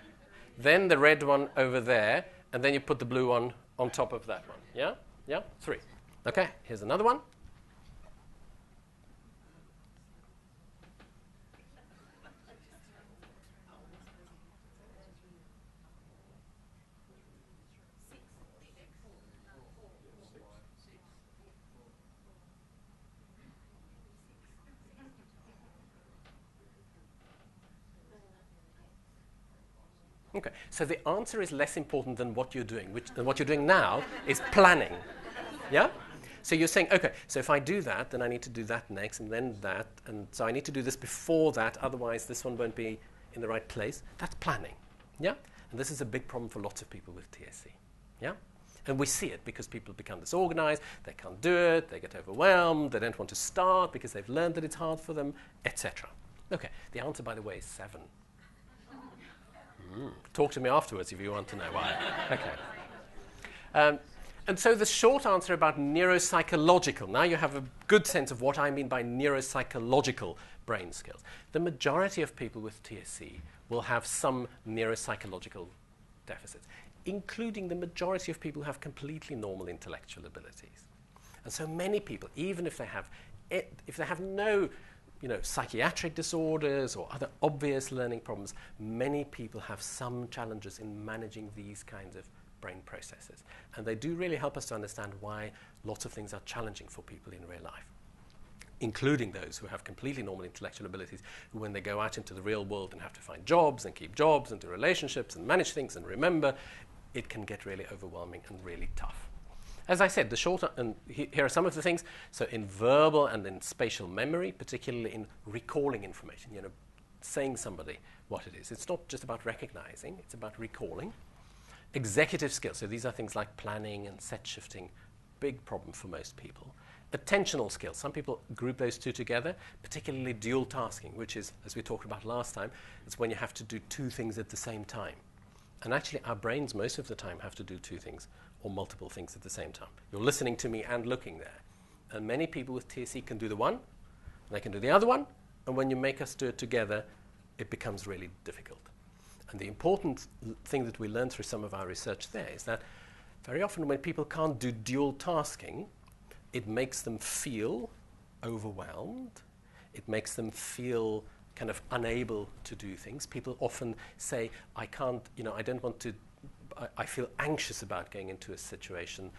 then the red one over there, and then you put the blue one on top of that one. Yeah? Yeah? 3. Okay, here's another one. Okay, so the answer is less important than what you're doing, and what you're doing now is planning. Yeah? So you're saying, okay, so if I do that, then I need to do that next, and then that, and so I need to do this before that, otherwise this one won't be in the right place. That's planning. Yeah? And this is a big problem for lots of people with TSC. Yeah? And we see it because people become disorganized, they can't do it, they get overwhelmed, they don't want to start because they've learned that it's hard for them, etc. Okay, the answer, by the way, is 7. Talk to me afterwards if you want to know why. Okay. And so the short answer about neuropsychological, now you have a good sense of what I mean by neuropsychological brain skills. The majority of people with TSC will have some neuropsychological deficits, including the majority of people who have completely normal intellectual abilities. And so many people, even if they have no psychiatric disorders or other obvious learning problems, many people have some challenges in managing these kinds of brain processes. And they do really help us to understand why lots of things are challenging for people in real life, including those who have completely normal intellectual abilities, who when they go out into the real world and have to find jobs and keep jobs and do relationships and manage things and remember, it can get really overwhelming and really tough. As I said, here are some of the things. So in verbal and in spatial memory, particularly in recalling information, saying somebody what it is. It's not just about recognizing, it's about recalling. Executive skills, so these are things like planning and set shifting, big problem for most people. Attentional skills, some people group those two together, particularly dual tasking, which is, as we talked about last time, it's when you have to do 2 things at the same time. And actually, our brains most of the time have to do 2 things or multiple things at the same time. You're listening to me and looking there. And many people with TSC can do the one, and they can do the other one, and when you make us do it together, it becomes really difficult. And the important thing that we learn through some of our research there is that very often when people can't do dual tasking, it makes them feel overwhelmed. It makes them feel kind of unable to do things. People often say, I can't, I don't want to, I feel anxious about going into a situation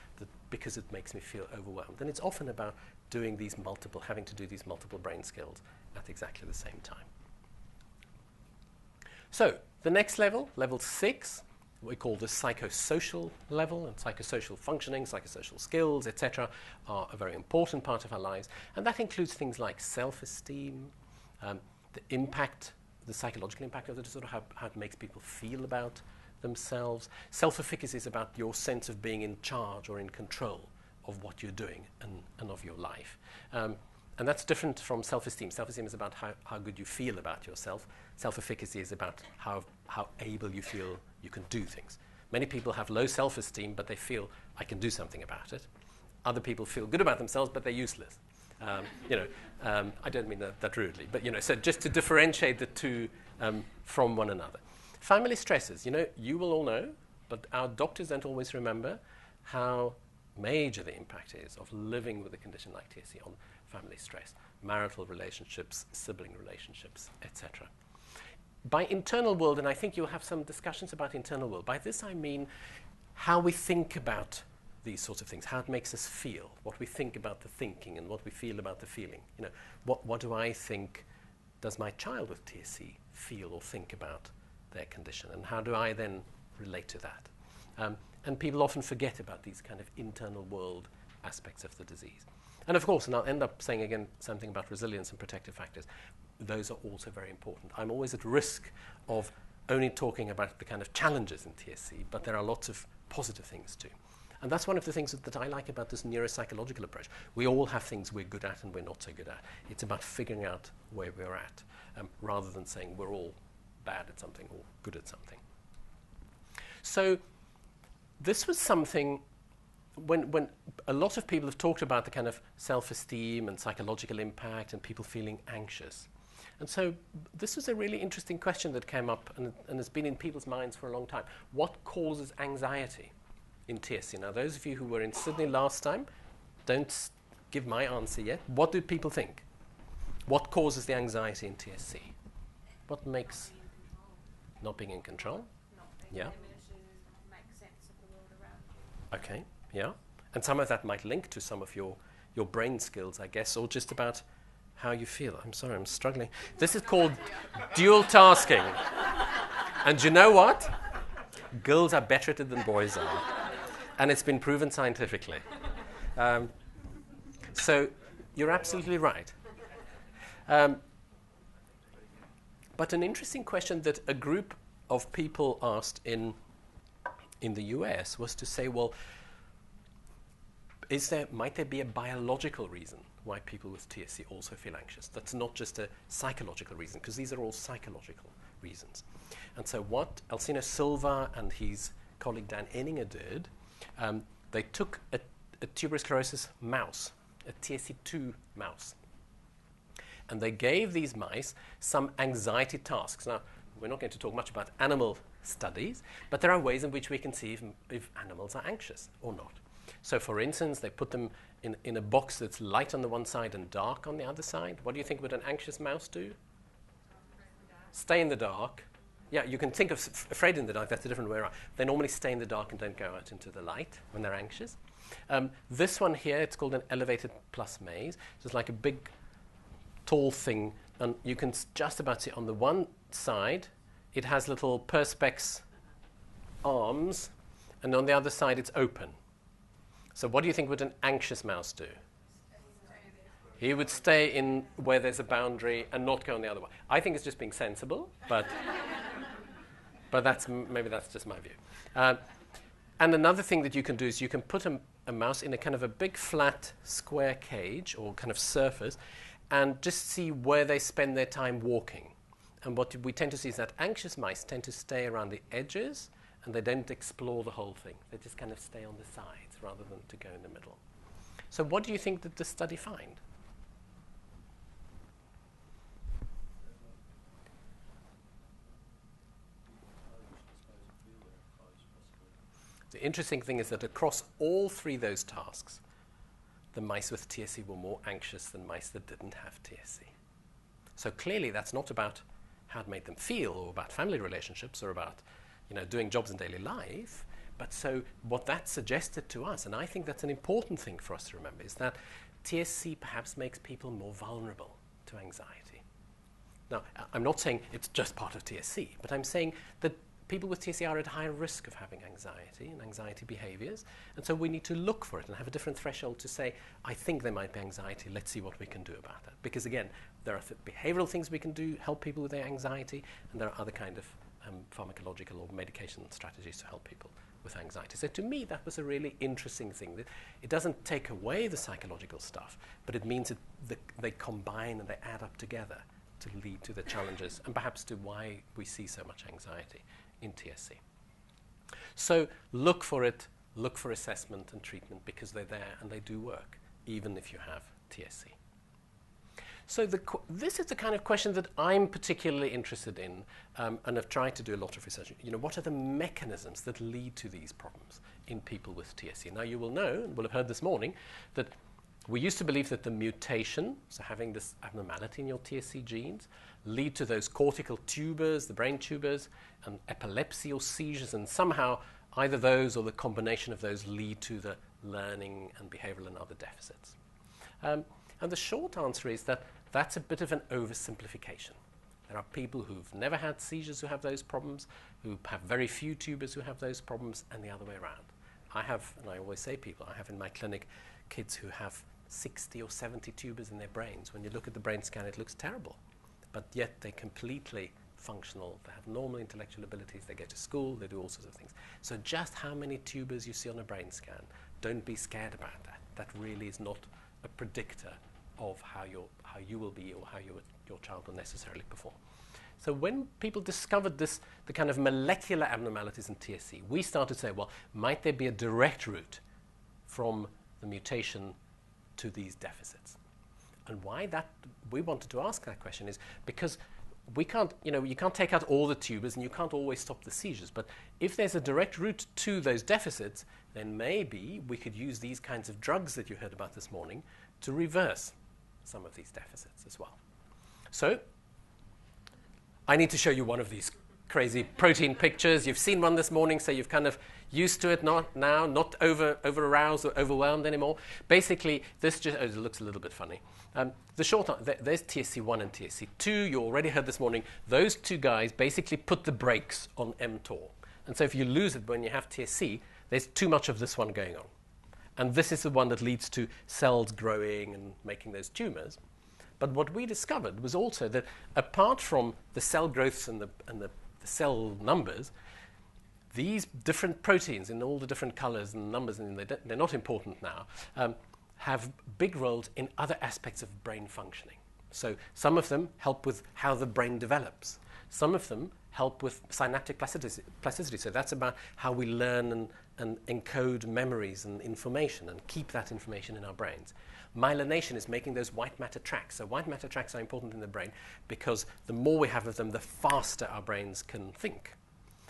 because it makes me feel overwhelmed. And it's often about having to do these multiple brain skills at exactly the same time. So the next level, level 6, we call the psychosocial level, and psychosocial functioning, psychosocial skills, etc., are a very important part of our lives. And that includes things like self-esteem, the psychological impact of the disorder, how it makes people feel about themselves. Self-efficacy is about your sense of being in charge or in control of what you're doing and of your life. And that's different from self-esteem. Self-esteem is about how good you feel about yourself. Self-efficacy is about how able you feel you can do things. Many people have low self-esteem, but they feel, I can do something about it. Other people feel good about themselves, but they're useless. I don't mean that rudely, but so just to differentiate the two from one another. Family stresses, you will all know, but our doctors don't always remember how major the impact is of living with a condition like TSC on family stress, marital relationships, sibling relationships, etc. By internal world, and I think you'll have some discussions about internal world, by this I mean how we think about these sorts of things, how it makes us feel, what we think about the thinking and what we feel about the feeling. What do I think, does my child with TSC feel or think about their condition, and how do I then relate to that? And people often forget about these kind of internal world aspects of the disease. And of course, and I'll end up saying again something about resilience and protective factors, those are also very important. I'm always at risk of only talking about the kind of challenges in TSC, but there are lots of positive things too. And that's one of the things that I like about this neuropsychological approach. We all have things we're good at and we're not so good at. It's about figuring out where we're at, rather than saying we're all bad at something or good at something. So this was something when a lot of people have talked about the kind of self-esteem and psychological impact and people feeling anxious. And so this was a really interesting question that came up and has been in people's minds for a long time. What causes anxiety in TSC? Now, those of you who were in Sydney last time, don't give my answer yet. What do people think? What causes the anxiety in TSC? What makes not being in control? Yeah. Okay, yeah. And some of that might link to some of your brain skills, I guess, or just about how you feel. I'm sorry, I'm struggling. This is called dual tasking. And you know what? Girls are better at it than boys are. And it's been proven scientifically. So you're absolutely right. But an interesting question that a group of people asked in the US was to say, well, might there be a biological reason why people with TSC also feel anxious? That's not just a psychological reason, because these are all psychological reasons. And so what Alcino Silva and his colleague Dan Enninger did, they took a tuberous sclerosis mouse, a TSC2 mouse, and they gave these mice some anxiety tasks. Now, we're not going to talk much about animal studies, but there are ways in which we can see if animals are anxious or not. So, for instance, they put them in a box that's light on the one side and dark on the other side. What do you think would an anxious mouse do? Stay in the dark. Yeah, you can think of afraid in the dark. That's a different way around. They normally stay in the dark and don't go out into the light when they're anxious. This one here, it's called an elevated plus maze. So it's like a big, tall thing, and you can just about see on the one side, it has little perspex arms, and on the other side, it's open. So what do you think would an anxious mouse do? He would stay in where there's a boundary and not go on the other one. I think it's just being sensible, but maybe that's just my view. And another thing that you can do is you can put a mouse in a kind of a big flat square cage or kind of surface and just see where they spend their time walking. And what we tend to see is that anxious mice tend to stay around the edges and they don't explore the whole thing. They just kind of stay on the sides rather than to go in the middle. So what do you think did the study find? The interesting thing is that across all three of those tasks, the mice with TSC were more anxious than mice that didn't have TSC. So clearly that's not about how it made them feel or about family relationships or about doing jobs in daily life. But so what that suggested to us, and I think that's an important thing for us to remember, is that TSC perhaps makes people more vulnerable to anxiety. Now, I'm not saying it's just part of TSC, but I'm saying that people with TSC are at higher risk of having anxiety and anxiety behaviors. And so we need to look for it and have a different threshold to say, I think there might be anxiety. Let's see what we can do about that. Because again, there are behavioral things we can do, help people with their anxiety, and there are other kind of pharmacological or medication strategies to help people with anxiety. So to me, that was a really interesting thing. That it doesn't take away the psychological stuff, but it means that they combine and they add up together to lead to the challenges and perhaps to why we see so much anxiety in TSC. So look for it, look for assessment and treatment because they're there and they do work, even if you have TSC. So this is the kind of question that I'm particularly interested in and have tried to do a lot of research. What are the mechanisms that lead to these problems in people with TSC? Now you will know, and will have heard this morning, that we used to believe that the mutation, so having this abnormality in your TSC genes, lead to those cortical tubers, the brain tubers, and epilepsy or seizures, and somehow either those or the combination of those lead to the learning and behavioral and other deficits. And the short answer is that that's a bit of an oversimplification. There are people who've never had seizures who have those problems, who have very few tubers who have those problems, and the other way around. I have, and I always say people, I have in my clinic kids who have 60 or 70 tubers in their brains. When you look at the brain scan, it looks terrible. But yet they're completely functional. They have normal intellectual abilities. They go to school. They do all sorts of things. So just how many tubers you see on a brain scan, don't be scared about that. That really is not a predictor of how you will be or how your child will necessarily perform. So when people discovered the kind of molecular abnormalities in TSC, we started to say, well, might there be a direct route from the mutation to these deficits? And why we wanted to ask that question is because we can't, you can't take out all the tubers and you can't always stop the seizures. But if there's a direct route to those deficits, then maybe we could use these kinds of drugs that you heard about this morning to reverse some of these deficits as well. So I need to show you one of these crazy protein pictures. You've seen one this morning, so you've kind of used to it not over-aroused or overwhelmed anymore. Basically, this just it looks a little bit funny. The short answer, there's TSC1 and TSC2. You already heard this morning. Those two guys basically put the brakes on mTOR. And so if you lose it when you have TSC, there's too much of this one going on. And this is the one that leads to cells growing and making those tumors. But what we discovered was also that apart from the cell growths and the cell numbers, these different proteins in all the different colors and numbers, and they're not important now, have big roles in other aspects of brain functioning. So some of them help with how the brain develops. Some of them help with synaptic plasticity. So that's about how we learn and encode memories and information and keep that information in our brains. Myelination is making those white matter tracks. So white matter tracks are important in the brain because the more we have of them, the faster our brains can think.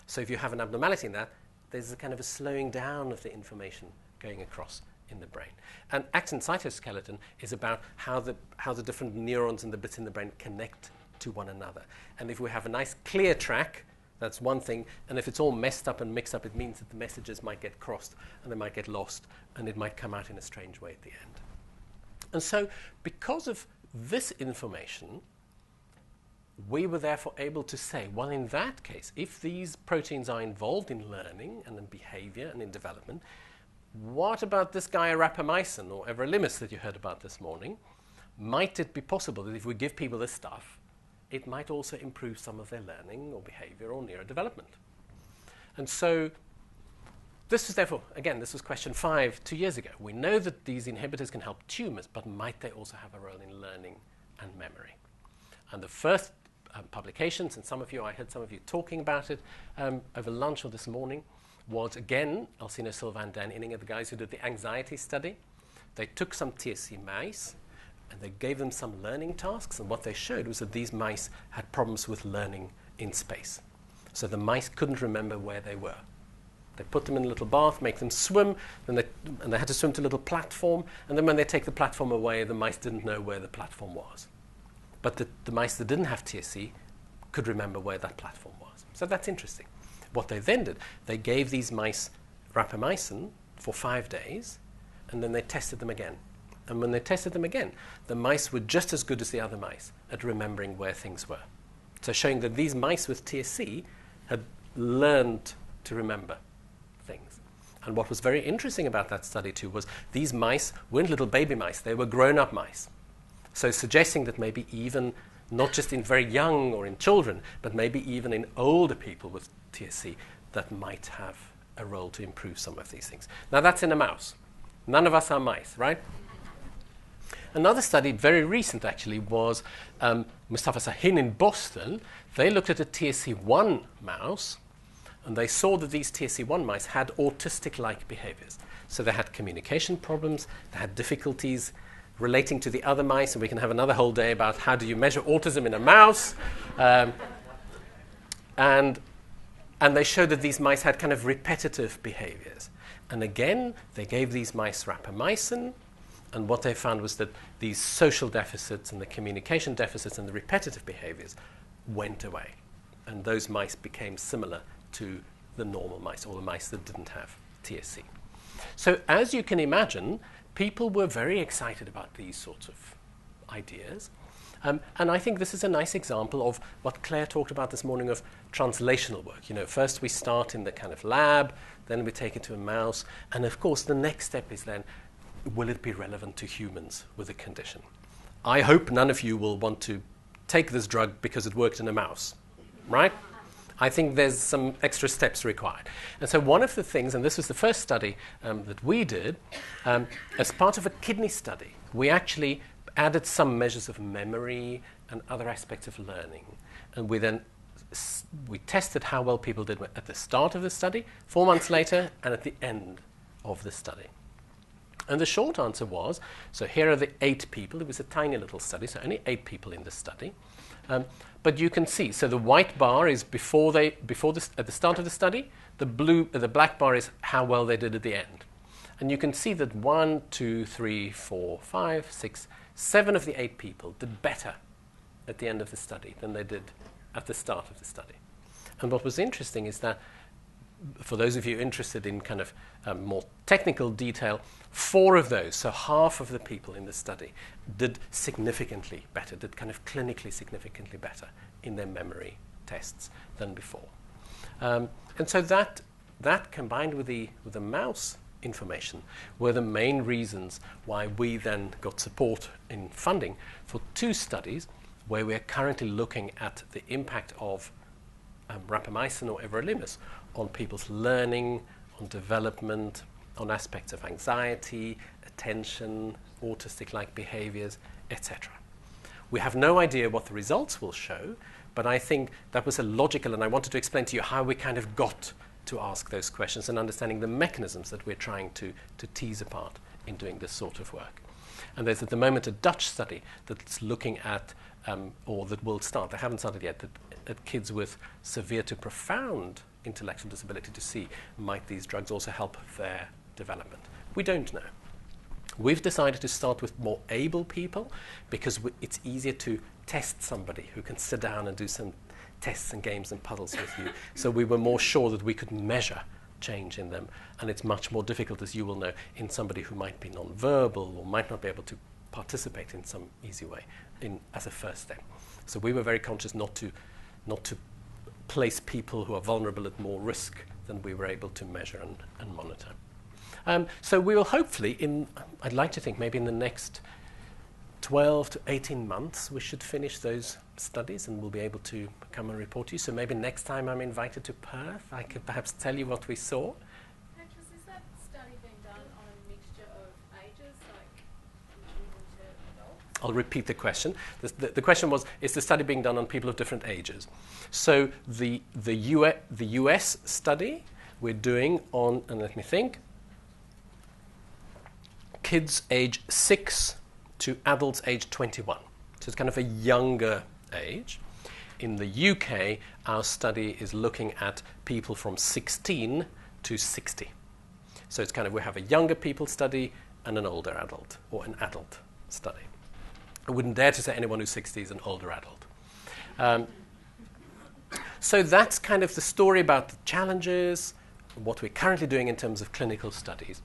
So if you have an abnormality in that, there's a kind of a slowing down of the information going across in the brain. And axon cytoskeleton is about how the different neurons and the bits in the brain connect to one another. And if we have a nice clear track, that's one thing. And if it's all messed up and mixed up, it means that the messages might get crossed and they might get lost and it might come out in a strange way at the end. And so because of this information, we were therefore able to say, well, in that case, if these proteins are involved in learning and in behavior and in development, what about this guy rapamycin or everolimus that you heard about this morning? Might it be possible that if we give people this stuff, it might also improve some of their learning or behavior or neurodevelopment? And so this was therefore, again, this was question 5 2 years ago. We know that these inhibitors can help tumors, but might they also have a role in learning and memory? And the first publications, and I heard some of you talking about it over lunch or this morning, was again, Alcino Silva and Dan Inninger, the guys who did the anxiety study. They took some TSC mice and they gave them some learning tasks, and what they showed was that these mice had problems with learning in space. So the mice couldn't remember where they were. They put them in a little bath, make them swim, and they had to swim to a little platform, and then when they take the platform away, the mice didn't know where the platform was. But the mice that didn't have TSC could remember where that platform was. So that's interesting. What they then did, they gave these mice rapamycin for 5 days, and then they tested them again. And when they tested them again, the mice were just as good as the other mice at remembering where things were. So showing that these mice with TSC had learned to remember things. And what was very interesting about that study too was these mice weren't little baby mice, they were grown-up mice. So suggesting that maybe even not just in very young or in children, but maybe even in older people with TSC, that might have a role to improve some of these things. Now that's in a mouse. None of us are mice, right? Another study, very recent actually, was Mustafa Sahin in Boston. They looked at a TSC1 mouse, and they saw that these TSC1 mice had autistic-like behaviors. So they had communication problems, they had difficulties relating to the other mice, and we can have another whole day about how do you measure autism in a mouse. And they showed that these mice had kind of repetitive behaviors. And again, they gave these mice rapamycin, and what they found was that these social deficits and the communication deficits and the repetitive behaviors went away. And those mice became similar to the normal mice, or the mice that didn't have TSC. So as you can imagine, people were very excited about these sorts of ideas. And I think this is a nice example of what Claire talked about this morning of translational work. You know, first we start in the kind of lab, then we take it to a mouse, and of course the next step is then, will it be relevant to humans with a condition? I hope none of you will want to take this drug because it worked in a mouse, right? I think there's some extra steps required. And so one of the things, and this was the first study that we did, as part of a kidney study, we actually added some measures of memory and other aspects of learning. And we tested how well people did at the start of the study, 4 months later, and at the end of the study. And the short answer was, so here are the 8 people. It was a tiny little study, so only 8 people in the study. But you can see, so the white bar is at the start of the study. The black bar is how well they did at the end. And you can see that 1, 2, 3, 4, 5, 6, 7 of the 8 people did better at the end of the study than they did at the start of the study. And what was interesting is that, for those of you interested in kind of more technical detail, 4 of those, so half of the people in the study, did significantly better, did kind of clinically significantly better in their memory tests than before. And so that combined with the mouse information were the main reasons why we then got support in funding for 2 studies where we're currently looking at the impact of rapamycin or everolimus on people's learning, on development, on aspects of anxiety, attention, autistic-like behaviors, etc. We have no idea what the results will show, but I think that was a logical, and I wanted to explain to you how we kind of got to ask those questions and understanding the mechanisms that we're trying to tease apart in doing this sort of work. And there's at the moment a Dutch study that's looking at, or that will start, they haven't started yet, at kids with severe to profound intellectual disability to see might these drugs also help their development. We don't know. We've decided to start with more able people because it's easier to test somebody who can sit down and do some tests and games and puzzles with you. So we were more sure that we could measure change in them. And it's much more difficult, as you will know, in somebody who might be non-verbal or might not be able to participate in some easy way as a first step. So we were very conscious not to place people who are vulnerable at more risk than we were able to measure and monitor. So we will hopefully, I'd like to think maybe in the next 12 to 18 months, we should finish those studies and we'll be able to come and report to you. So maybe next time I'm invited to Perth, I could perhaps tell you what we saw. Petrus, is that study being done on a mixture of ages, like from children to adults? I'll repeat the question. The question was, is the study being done on people of different ages? So the US study we're doing on, and let me think, kids age 6 to adults age 21. So it's kind of a younger age. In the UK, our study is looking at people from 16 to 60. So it's kind of, we have a younger people study and an older adult, or an adult study. I wouldn't dare to say anyone who's 60 is an older adult. So that's kind of the story about the challenges, what we're currently doing in terms of clinical studies.